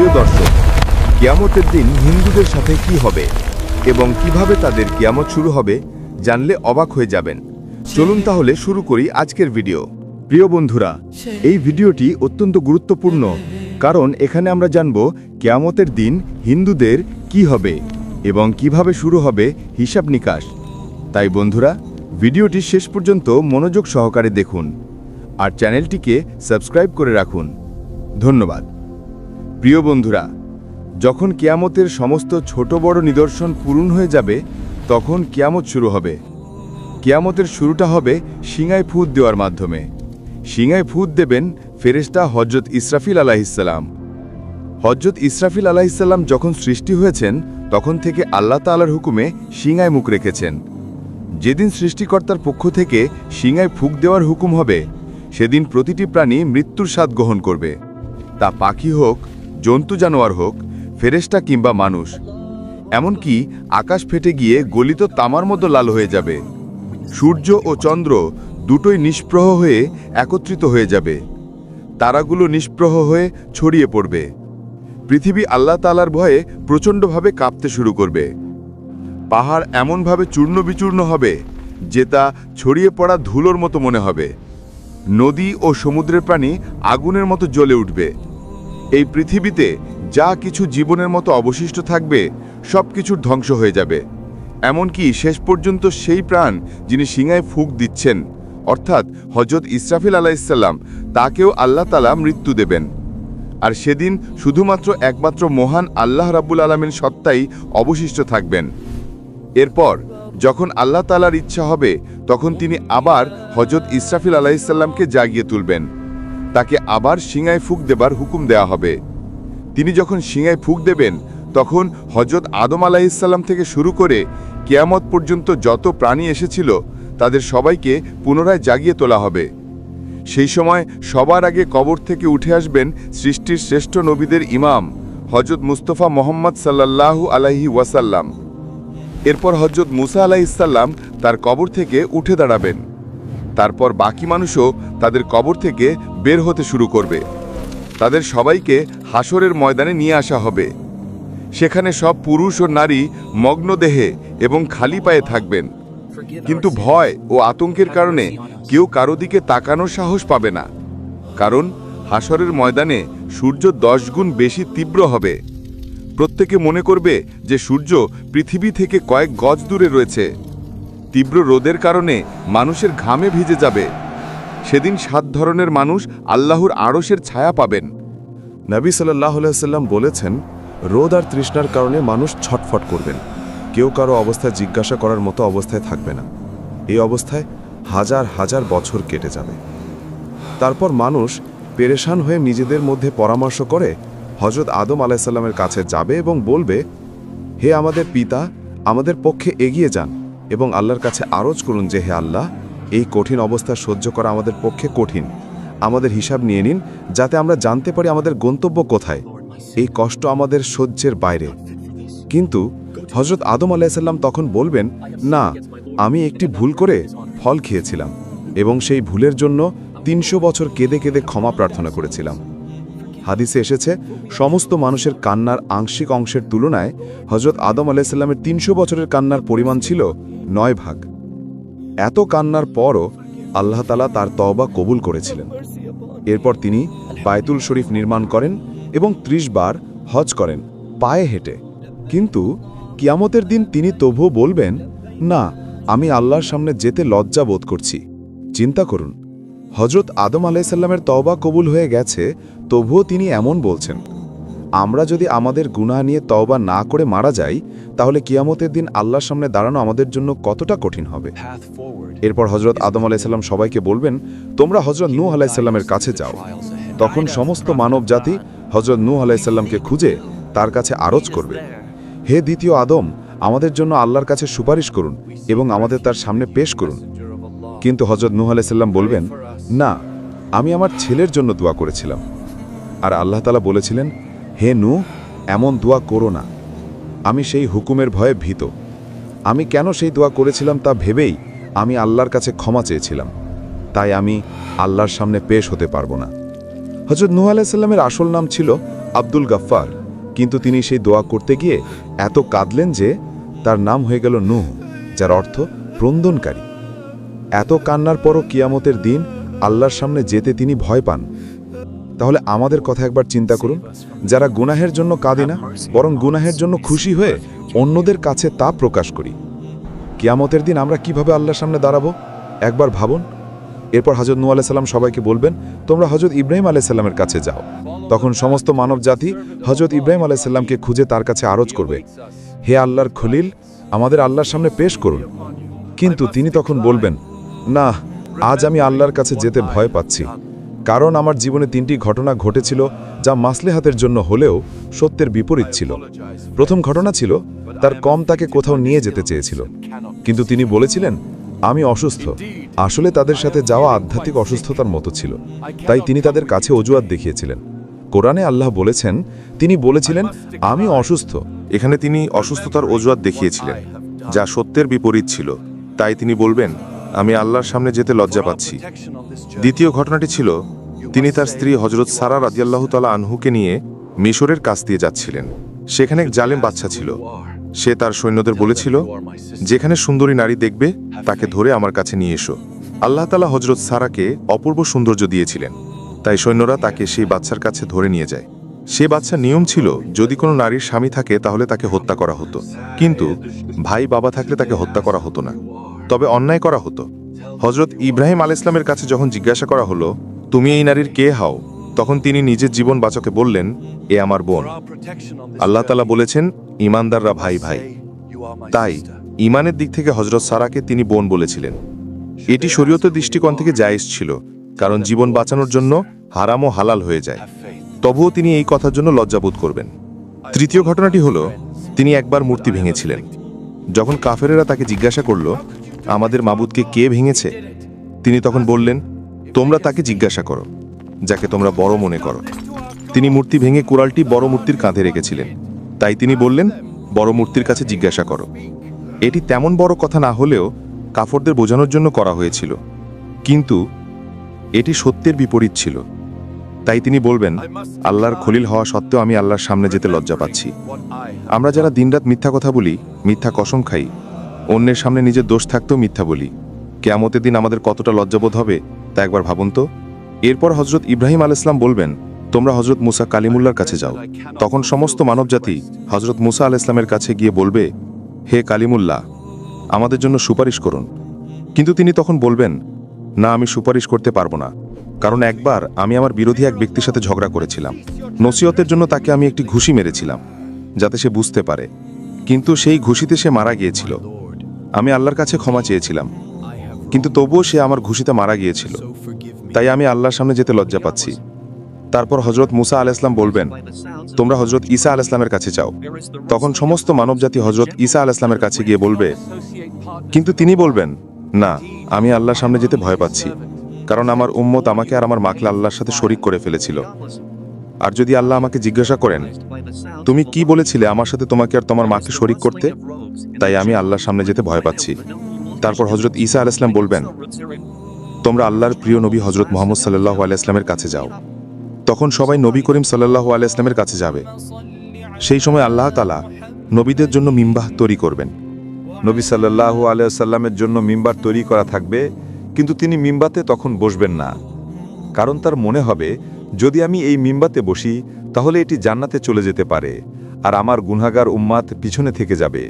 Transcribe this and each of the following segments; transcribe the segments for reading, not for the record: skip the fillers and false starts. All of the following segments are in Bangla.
প্রিয় দর্শক, কিয়ামতের দিন হিন্দুদের সাথে কি হবে এবং কিভাবে তাদের কিয়ামত শুরু হবে জানলে অবাক হয়ে যাবেন। চলুন তাহলে শুরু করি আজকের ভিডিও। প্রিয় বন্ধুরা, এই ভিডিওটি অত্যন্ত গুরুত্বপূর্ণ, কারণ এখানে আমরা জানব কিয়ামতের দিন হিন্দুদের কি হবে এবং কিভাবে শুরু হবে হিসাব নিকাশ। তাই বন্ধুরা, ভিডিওটি শেষ পর্যন্ত মনোযোগ সহকারে দেখুন আর চ্যানেলটিকে সাবস্ক্রাইব করে রাখুন। ধন্যবাদ। প্রিয় বন্ধুরা, যখন কিয়ামতের সমস্ত ছোট বড় নিদর্শন পূরণ হয়ে যাবে, তখন কিয়ামত শুরু হবে। কিয়ামতের শুরুটা হবে শিঙায় ফুৎ দেওয়ার মাধ্যমে। শিঙায় ফুৎ দেবেন ফেরেশতা হযরত ইসরাফিল আলাইহিসসালাম। হযরত ইসরাফিল আলাইহিসসালাম যখন সৃষ্টি হয়েছেন, তখন থেকে আল্লাহ তাআলার হুকুমে শিঙায় মুখ রেখেছেন। যেদিন সৃষ্টিকর্তার পক্ষ থেকে শিঙায় ফুঁক দেওয়ার হুকুম হবে, সেদিন প্রতিটি প্রাণী মৃত্যুর স্বাদ গ্রহণ করবে। তা পাখি হোক, জন্তু জানোয়ার হোক, ফেরেশতা কিংবা মানুষ। এমনকি আকাশ ফেটে গিয়ে গলিত তামার মতো লাল হয়ে যাবে। সূর্য ও চন্দ্র দুটোই নিষ্প্রহ হয়ে একত্রিত হয়ে যাবে। তারাগুলো নিষ্প্রহ হয়ে ছড়িয়ে পড়বে। পৃথিবী আল্লাহ তাআলার ভয়ে প্রচণ্ডভাবে কাঁপতে শুরু করবে। পাহাড় এমনভাবে চূর্ণ বিচূর্ণ হবে যে তা ছড়িয়ে পড়া ধুলোর মতো মনে হবে। নদী ও সমুদ্রের প্রাণী আগুনের মতো জ্বলে উঠবে। এই পৃথিবীতে যা কিছু জীবনের মতো অবশিষ্ট থাকবে, সব কিছুর ধ্বংস হয়ে যাবে। এমনকি শেষ পর্যন্ত সেই প্রাণ যিনি শিঙায় ফুঁক দিচ্ছেন, অর্থাৎ হযরত ইসরাফিল আলাইহিসসালাম, তাকেও আল্লাহ তাআলা মৃত্যু দেবেন। আর সেদিন শুধুমাত্র একমাত্র মহান আল্লাহ রাব্বুল আলামিন সত্তাই অবশিষ্ট থাকবেন। এরপর যখন আল্লাহ তাআলার ইচ্ছা হবে, তখন তিনি আবার হযরত ইসরাফিল আলাইহিসসালামকে জাগিয়ে তুলবেন। তাকে আবার শিঙায় ফুঁক দেবার হুকুম দেয়া হবে। তিনি যখন শিঙায় ফুঁক দেবেন, তখন হযরত আদম আলাইহিসসালাম থেকে শুরু করে কিয়ামত পর্যন্ত যত প্রাণী এসেছিল, তাদের সবাইকে পুনরায় জাগিয়ে তোলা হবে। সেই সময় সবার আগে কবর থেকে উঠে আসবেন সৃষ্টির শ্রেষ্ঠ নবীদের ইমাম হযরত মুস্তাফা মুহাম্মদ সাল্লাল্লাহু আলাইহি ওয়াসাল্লাম। এরপর হযরত মুসা আলাইহিসসালাম তার কবর থেকে উঠে দাঁড়াবেন। তারপর বাকি মানুষও তাদের কবর থেকে বের হতে শুরু করবে। তাদের সবাইকে হাসরের ময়দানে নিয়ে আসা হবে। সেখানে সব পুরুষ ও নারী মগ্ন দেহে এবং খালি পায়ে থাকবেন। কিন্তু ভয় ও আতঙ্কের কারণে কেউ কারো দিকে তাকানোর সাহস পাবে না, কারণ হাসরের ময়দানে সূর্য 10 গুণ বেশি তীব্র হবে। প্রত্যেকে মনে করবে যে সূর্য পৃথিবী থেকে কয়েক গজ দূরে রয়েছে। তীব্র রোদের কারণে মানুষের ঘামে ভিজে যাবে। সেদিন 7 ধরনের মানুষ আল্লাহর আরশের ছায়া পাবেন। নবী সাল্লাল্লাহু আলাইহি ওয়াসাল্লাম বলেছেন, রোদ আর তৃষ্ণার কারণে মানুষ ছটফট করবেন। কেউ কারো অবস্থায় জিজ্ঞাসা করার মতো অবস্থায় থাকবে না। এই অবস্থায় হাজার হাজার বছর কেটে যাবে। তারপর মানুষ পেরেশান হয়ে নিজেদের মধ্যে পরামর্শ করে হযরত আদম আলাইহিস সালামের কাছে যাবে এবং বলবে, হে আমাদের পিতা, আমাদের পক্ষে এগিয়ে যান এবং আল্লাহর কাছে আরজ করুন যে, হে আল্লাহ, এই কঠিন অবস্থা সহ্য করা আমাদের পক্ষে কঠিন। আমাদের হিসাব নিয়ে নিন, যাতে আমরা জানতে পারি আমাদের গন্তব্য কোথায়। এই কষ্ট আমাদের সহ্যের বাইরে। কিন্তু হযরত আদম আলাইহিস সালাম তখন বলবেন, না, আমি একটি ভুল করে ফল খেয়েছিলাম এবং সেই ভুলের জন্য 300 বছর কেঁদে কেঁদে ক্ষমা প্রার্থনা করেছিলাম। হাদিসে এসেছে, সমস্ত মানুষের কান্নার আংশিক অংশের তুলনায় হযরত আদম আলাইহিস সালামের 300 বছরের কান্নার পরিমাণ ছিল 9 ভাগ। এত কান্নার পরও আল্লাহ তাআলা তার তওবা কবুল করেছিলেন। এরপর তিনি বায়তুল শরীফ নির্মাণ করেন এবং 30 বার হজ করেন পায়ে হেঁটে। কিন্তু কিয়ামতের দিন তিনি তবুও বলবেন, না, আমি আল্লাহর সামনে যেতে লজ্জা বোধ করছি। চিন্তা করুন, হযরত আদম আলাইহিস সালামের তওবা কবুল হয়ে গেছে, তবুও তিনি এমন বলছেন। আমরা যদি আমাদের গুনাহ নিয়ে তওবা না করে মারা যাই, তাহলে কিয়ামতের দিন আল্লাহর সামনে দাঁড়ানো আমাদের জন্য কতটা কঠিন হবে। এরপর হযরত আদম আলাইহিস সালাম সবাইকে বলবেন, তোমরা হযরত নূহ আলাইহিস সালামের কাছে যাও। তখন সমস্ত মানব জাতি হযরত নূহ আলাইহিস সালামকে খুঁজে তার কাছে আরজ করবে, হে দ্বিতীয় আদম, আমাদের জন্য আল্লাহর কাছে সুপারিশ করুন এবং আমাদের তার সামনে পেশ করুন। কিন্তু হযরত নূহ আলাইহিস সালাম বলবেন, না, আমি আমার ছেলের জন্য দোয়া করেছিলাম। আর আল্লাহ তাআলা বলেছিলেন, হে নূহ, এমন দোয়া করো না, আমি সেই হুকুমের ভয়ে ভীত। আমি কেন সেই দোয়া করেছিলাম তা ভেবেই আমি আল্লাহর কাছে ক্ষমা চেয়েছিলাম, তাই আমি আল্লাহর সামনে পেশ হতে পারবো না। হযরত নূহ আলাইহিস সালামের আসল নাম ছিল আব্দুল গাফফার, কিন্তু তিনি সেই দোয়া করতে গিয়ে এত কাঁদলেন যে তার নাম হয়ে গেল নূহ, যার অর্থ ক্রন্দনকারী। এত কান্নার পরও কিয়ামতের দিন আল্লাহর সামনে যেতে তিনি ভয় পান। তাহলে আমাদের কথা একবার চিন্তা করুন, যারা গুনাহের জন্য কাঁদি না, বরং গুনাহের জন্য খুশি হয়ে অন্যদের কাছে তা প্রকাশ করি। কিয়ামতের দিন আমরা কিভাবে আল্লাহর সামনে দাঁড়াবো একবার ভাবুন। এরপর হযরত নূহ আলাইহিস সালাম সবাইকে বলবেন, তোমরা হযরত ইব্রাহিম আলাইহিস সালামের কাছে যাও। তখন সমস্ত মানব জাতি হযরত ইব্রাহিম আলাইহিস সালামকে খুঁজে তার কাছে আরজ করবে, হে আল্লাহর খলিল, আমাদের আল্লাহর সামনে পেশ করুন। কিন্তু তিনি তখন বলবেন, না, আজ আমি আল্লাহর কাছে যেতে ভয় পাচ্ছি, কারণ আমার জীবনে 3টি ঘটনা ঘটেছিল যা মাসলেহাতের জন্য হলেও সত্যের বিপরীত ছিল। প্রথম ঘটনা ছিল তার কম তাকে কোথাও নিয়ে যেতে চেয়েছিল, কিন্তু তিনি বলেছিলেন আমি অসুস্থ। আসলে তাদের সাথে যাওয়া আধ্যাত্মিক অসুস্থতার মতো ছিল, তাই তিনি তাদের কাছে অজুহাত দেখিয়েছিলেন। কোরআনে আল্লাহ বলেছেন, তিনি বলেছিলেন আমি অসুস্থ। এখানে তিনি অসুস্থতার অজুহাত দেখিয়েছিলেন, যা সত্যের বিপরীত ছিল, তাই তিনি বলবেন আমি আল্লাহর সামনে যেতে লজ্জা পাচ্ছি। দ্বিতীয় ঘটনাটি ছিল তিনি তার স্ত্রী হযরত সারা রাদিয়াল্লাহু তাআলা আনহুকে নিয়ে মিশরের কাছ দিয়ে যাচ্ছিলেন। সেখানে এক জালেম বাদশা ছিল। সে তার সৈন্যদের বলেছিল, যেখানে সুন্দরী নারী দেখবে তাকে ধরে আমার কাছে নিয়ে এসো। আল্লাহ তাআলা হযরত সারাকে অপূর্ব সৌন্দর্য দিয়েছিলেন, তাই সৈন্যরা তাকে সেই বাদশার কাছে ধরে নিয়ে যায়। সে বাদশার নিয়ম ছিল যদি কোনো নারীর স্বামী থাকে তাহলে তাকে হত্যা করা হতো, কিন্তু ভাই বাবা থাকলে তাকে হত্যা করা হতো না, তবে অন্যায় করা হতো। হযরত ইব্রাহিম আলাইহিস সালামের কাছে যখন জিজ্ঞাসা করা হলো, তুমি এই নারীর কে হও, তখন তিনি নিজের জীবন বাঁচাকে বললেন, এ আমার বোন। আল্লাহ তাআলা বলেছেন, ঈমানদাররা ভাই ভাই। তাই ঈমানের দিক থেকে হযরত সারাকে তিনি বোন বলেছিলেন। এটি শরীয়তের দৃষ্টিকোণ থেকে জায়েজ ছিল, কারণ জীবন বাঁচানোর জন্য হারাম ও হালাল হয়ে যায়। তবুও তিনি এই কথার জন্য লজ্জাবোধ করবেন। তৃতীয় ঘটনাটি হলো তিনি একবার মূর্তি ভেঙেছিলেন। যখন কাফেরেরা তাকে জিজ্ঞাসা করল, আমাদের মাবুদকে কে ভেঙেছে, তিনি তখন বললেন, তোমরা তাকে জিজ্ঞাসা করো যাকে তোমরা বড় মনে করো। তিনি মূর্তি ভেঙে কুড়ালটি বড় মূর্তির কাঁধে রেখেছিলেন, তাই তিনি বললেন, বড় মূর্তির কাছে জিজ্ঞাসা করো। এটি তেমন বড় কথা না হলেও কাফরদের বোঝানোর জন্য করা হয়েছিল, কিন্তু এটি সত্যের বিপরীত ছিল। তাই তিনি বলবেন, আল্লাহর খলিল হওয়া সত্ত্বেও আমি আল্লাহর সামনে যেতে লজ্জা পাচ্ছি। আমরা যারা দিনরাত মিথ্যা কথা বলি, মিথ্যা কসম খাই, অন্যের সামনে নিজের দোষ থাকতেও মিথ্যা বলি, কিয়ামতের দিন আমাদের কতটা লজ্জাবোধ হবে তা একবার ভাবুন তো। এরপর হযরত ইব্রাহিম আলাইহিস সালাম বলবেন, তোমরা হযরত মুসা কালিমুল্লাহর কাছে যাও। তখন সমস্ত মানবজাতি হযরত মুসা আলাইহিস সালামের কাছে গিয়ে বলবে, হে কালিমুল্লাহ, আমাদের জন্য সুপারিশ করুন। কিন্তু তিনি তখন বলবেন, না, আমি সুপারিশ করতে পারবো না, কারণ একবার আমি আমার বিরোধী এক ব্যক্তির সাথে ঝগড়া করেছিলাম। নসিহতের জন্য তাকে আমি একটি ঘুষি মেরেছিলাম যাতে সে বুঝতে পারে, কিন্তু সেই ঘুষিতে সে মারা গিয়েছিল। আমি আল্লাহর কাছে ক্ষমা চেয়েছিলাম, কিন্তু তবুও সে আমার ঘুষিতে মারা গিয়েছিল, তাই আমি আল্লাহর সামনে যেতে লজ্জা পাচ্ছি। তারপর হযরত মুসা আলাইহিস সালাম বলবেন, তোমরা হযরত ঈসা আলাইহিস সালামের কাছে যাও। তখন সমস্ত মানবজাতি হযরত ঈসা আলাইহিস সালামের কাছে গিয়ে বলবে, কিন্তু তিনি বলবেন, না, আমি আল্লাহর সামনে যেতে ভয় পাচ্ছি, কারণ আমার উম্মত আমাকে আর আমার মাকে আল্লাহর সাথে শরীক করে ফেলেছিল। আর যদি আল্লাহ আমাকে জিজ্ঞাসা করেন, তুমি কি বলেছিলে আমার সাথে তোমাকে আর তোমার মাকে শরীক করতে, তাই আমি আল্লাহর সামনে যেতে ভয় পাচ্ছি। তারপর হযরত ঈসা আলাইহিস সালাম বলবেন, তোমরা আল্লাহর প্রিয় নবী হযরত মুহাম্মদ সাল্লাল্লাহু আলাইহি ওয়াসাল্লামের কাছে যাও। তখন সবাই নবী করিম সাল্লাল্লাহু আলাইহি ওয়াসাল্লামের কাছে যাবে। সেই সময় আল্লাহ তাআলা নবীদের জন্য মিম্বার তৈরি করবেন। নবী সাল্লাল্লাহু আলাইহি ওয়াসাল্লামের জন্য মিম্বার তৈরি করা থাকবে, কিন্তু তিনি মিম্বাতে তখন বসবেন না, কারণ তার মনে হবে যদি আমি এই মিম্বাতে বসি তাহলে এটি জান্নাতে চলে যেতে পারে আর আমার গুনাহগার উম্মাত পিছনে থেকে যাবে।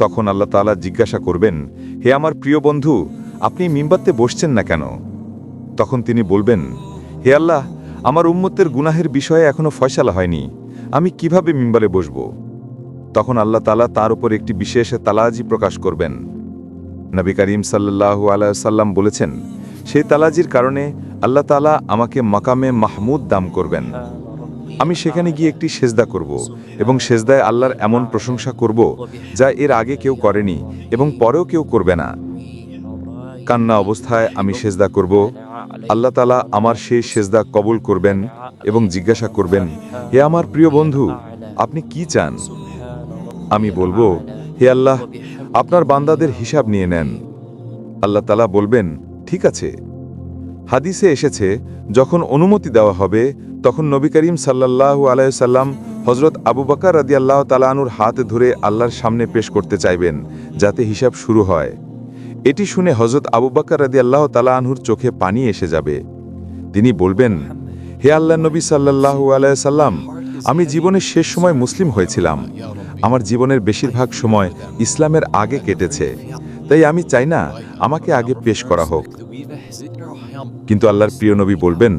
তখন আল্লাহ তাআলা জিজ্ঞাসা করবেন, হে আমার প্রিয় বন্ধু, আপনি মিম্বাতে বসছেন না কেন? তখন তিনি বলবেন, হে আল্লাহ, আমার উম্মতের গুনাহের বিষয়ে এখনো ফয়সালা হয়নি, আমি কিভাবে মিম্বারে বসব? তখন আল্লাহ তাআলা তার উপর একটি বিশেষ তালাজি প্রকাশ করবেন। নবী করিম সাল্লাল্লাহু আলাইহি ওয়াসাল্লাম বলেছেন, সেই তালাজির কারণে আল্লাহ তাআলা আমাকে মাকামে মাহমুদ দান করবেন। আমি সেখানে গিয়ে একটি সেজদা করব এবং সেজদায় আল্লাহর এমন প্রশংসা করব যা এর আগে কেউ করেনি এবং পরেও কেউ করবে না। কান্না অবস্থায় আমি সেজদা করব, আল্লাহ তাআলা আমার সেই সেজদা কবুল করবেন এবং জিজ্ঞাসা করবেন, হে আমার প্রিয় বন্ধু, আপনি কি চান? আমি বলবো, হে আল্লাহ, আপনার বান্দাদের হিসাব নিয়ে নেন। আল্লাহ তাআলা বলবেন, ঠিক আছে। হাদিসে এসেছে, যখন অনুমতি দেওয়া হবে তখন নবী করিম সাল্লাল্লাহু আলাইহি সাল্লাম হযরত আবু বকর রাদিয়াল্লাহু তাআলা আনহুর হাত ধরে আল্লাহর সামনে পেশ করতে চাইবেন যাতে হিসাব শুরু হয়। এটি শুনে হযরত আবু বকর রাদিয়াল্লাহু তাআলা আনহুর চোখে পানি এসে যাবে। তিনি বলবেন, হে আল্লাহর নবী সাল্লাল্লাহু আলাইহি সাল্লাম, আমি জীবনের শেষ সময় মুসলিম হয়েছিলাম। আমার জীবনের বেশিরভাগ সময় ইসলামের আগে কেটেছে, তাই আমি চাই না আমাকে আগে পেশ করা হোক। কিন্তু আল্লাহর প্রিয় নবী বলবেন,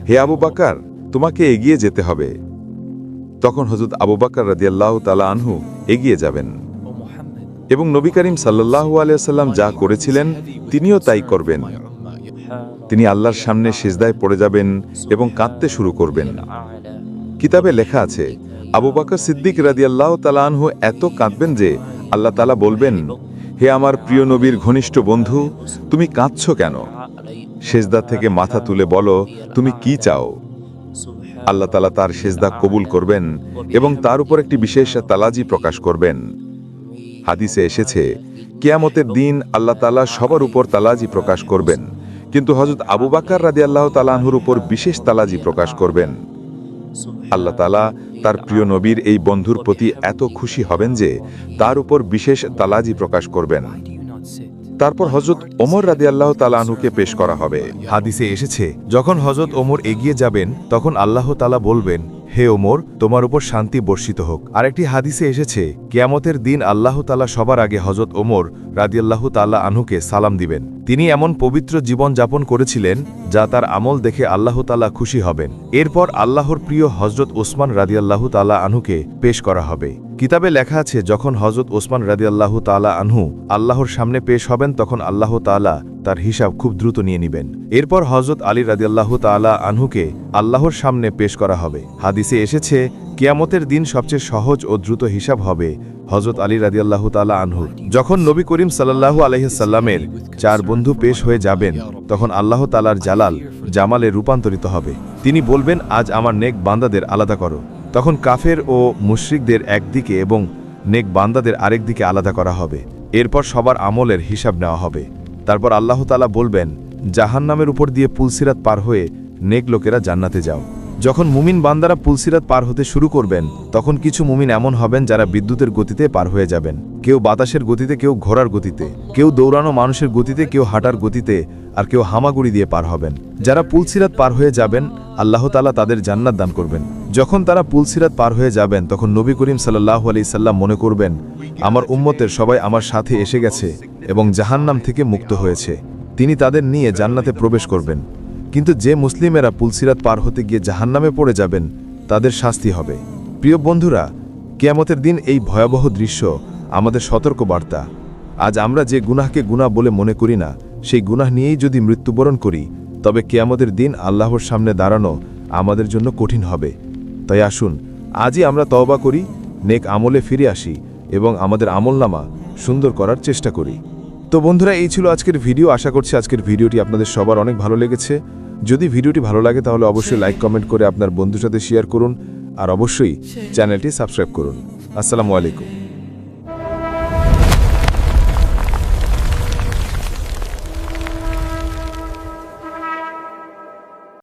হে আবু বকর, তোমাকে এগিয়ে যেতে হবে। তখন হযরত আবু বকর রাদিয়াল্লাহু তাআলা আনহু এগিয়ে যাবেন এবং নবী করিম সাল্লাল্লাহু আলাইহি ওয়াসাল্লাম যা করেছিলেন তিনিও তাই করবেন। তিনি আল্লাহর সামনে সিজদায় পড়ে যাবেন এবং কাঁদতে শুরু করবেন। কিতাবে লেখা আছে, আবু বকর সিদ্দিক রাদিয়াল্লাহু তাআলা আনহু এত কাঁদবেন যে আল্লাহ তাআলা বলবেন, হে আমার প্রিয় নবীর ঘনিষ্ঠ বন্ধু, তুমি কাঁদছো কেন? সিজদা থেকে মাথা তুলে বলো তুমি কি চাও। আল্লাহ তাআলা তার সিজদা কবুল করবেন এবং তার উপর একটি বিশেষ তালাজি প্রকাশ করবেন। হাদিসে এসেছে, কিয়ামতের দিন আল্লাহ তাআলা সবার উপর তালাজি প্রকাশ করবেন, কিন্তু হযরত আবু বকর রাদিয়াল্লাহু তাআলা আনহুর উপর বিশেষ তালাজি প্রকাশ করবেন। আল্লাহ তাআলা তার প্রিয় নবীর এই বন্ধুর প্রতি এত খুশি হবেন যে তার উপর বিশেষ তালাজি প্রকাশ করবেন। তারপর হযরত ওমর রাদিয়াল্লাহু তাআলা আনহুকে পেশ করা হবে। হাদিসে এসেছে, যখন হযরত ওমর এগিয়ে যাবেন তখন আল্লাহ তাআলা বলবেন, হে ওমর, তোমার উপর শান্তি বর্ষিত হোক। আরেকটি হাদিসে এসেছে, কিয়ামতের দিন আল্লাহ তাআলা সবার আগে হযরত ওমর রাদিয়াল্লাহু তাআলা আনহুকে সালাম দিবেন। তিনি এমন পবিত্র জীবন যাপন করেছিলেন যা তার আমল দেখে আল্লাহ তাআলা খুশি হবেন। এরপর আল্লাহর প্রিয় হযরত ওসমান রাদিয়াল্লাহু তাআলা আনহুকে পেশ করা হবে। কিতাবে লেখা আছে, যখন হযরত ওসমান রাদিয়াল্লাহু তাআলা আনহু আল্লাহর সামনে পেশ হবেন তখন আল্লাহ তাআলা তার হিসাব খুব দ্রুত নিয়ে নেবেন। এরপর হযরত আলী রাদিয়াল্লাহু তাআলা আনহুকে আল্লাহর সামনে পেশ করা হবে। হাদিসে এসেছে, কিয়ামতের দিন সবচেয়ে সহজ ও দ্রুত হিসাব হবে হযরত আলী রাদিয়াল্লাহু তাআলা আনহুর। যখন নবী করিম সাল্লাল্লাহু আলাইহি সাল্লামের 4 বন্ধু পেশ হয়ে যাবেন তখন আল্লাহ তাআলার জালাল জামালে রূপান্তরিত হবে। তিনি বলবেন, আজ আমার নেক বান্দাদের আলাদা করো। তখন কাফের ও মুশরিকদের একদিকে এবং নেক বান্দাদের আরেক দিকে আলাদা করা হবে। এরপর সবার আমলের হিসাব নেওয়া হবে। তারপর আল্লাহ তাআলা বলবেন, জাহান্নামের উপর দিয়ে পুলসিরাত পার হয়ে নেক লোকেরা জান্নাতে যাও। যখন মুমিন বান্দারা পুলসিরাত পার হতে শুরু করবেন তখন কিছু মুমিন এমন হবেন যারা বিদ্যুতের গতিতে পার হয়ে যাবেন, কেউ বাতাসের গতিতে, কেউ ঘোড়ার গতিতে, কেউ দৌড়ানো মানুষের গতিতে, কেউ হাঁটার গতিতে, আর কেউ হামাগুড়ি দিয়ে পার হবেন। যারা পুলসিরাত পার হয়ে যাবেন আল্লাহ তাআলা তাদের জান্নাত দান করবেন। যখন তারা পুলসিরাত পার হয়ে যাবেন তখন নবী করিম সাল্লাল্লাহু আলাইহি সাল্লাম মনে করবেন, আমার উম্মতের সবাই আমার সাথে এসে গেছে এবং জাহান্নাম থেকে মুক্ত হয়েছে। তিনি তাদের নিয়ে জান্নাতে প্রবেশ করবেন। কিন্তু যে মুসলিমেরা পুলসিরাত পার হতে গিয়ে জাহান্নামে পড়ে যাবেন তাদের শাস্তি হবে। প্রিয় বন্ধুরা, কিয়ামতের দিন এই ভয়াবহ দৃশ্য আমাদের সতর্ক বার্তা। আজ আমরা যে গুনাহকে গুনাহ বলে মনে করি না, সেই গুনাহ নিয়েই যদি মৃত্যুবরণ করি তবে কিয়ামতের দিন আল্লাহর সামনে দাঁড়ানো আমাদের জন্য কঠিন হবে। তাই আসুন আজই আমরা তওবা করি, নেক আমলে ফিরে আসি এবং আমাদের আমলনামা সুন্দর করার চেষ্টা করি। তো বন্ধুরা, এই ছিল আজকের ভিডিও। আশা করছি আজকের ভিডিওটি আপনাদের সবার অনেক ভালো লেগেছে। যদি ভিডিওটি ভালো লাগে তাহলে অবশ্যই লাইক কমেন্ট করে আপনার বন্ধুর সাথে শেয়ার করুন আর অবশ্যই চ্যানেলটি সাবস্ক্রাইব করুন। আসসালামু আলাইকুম।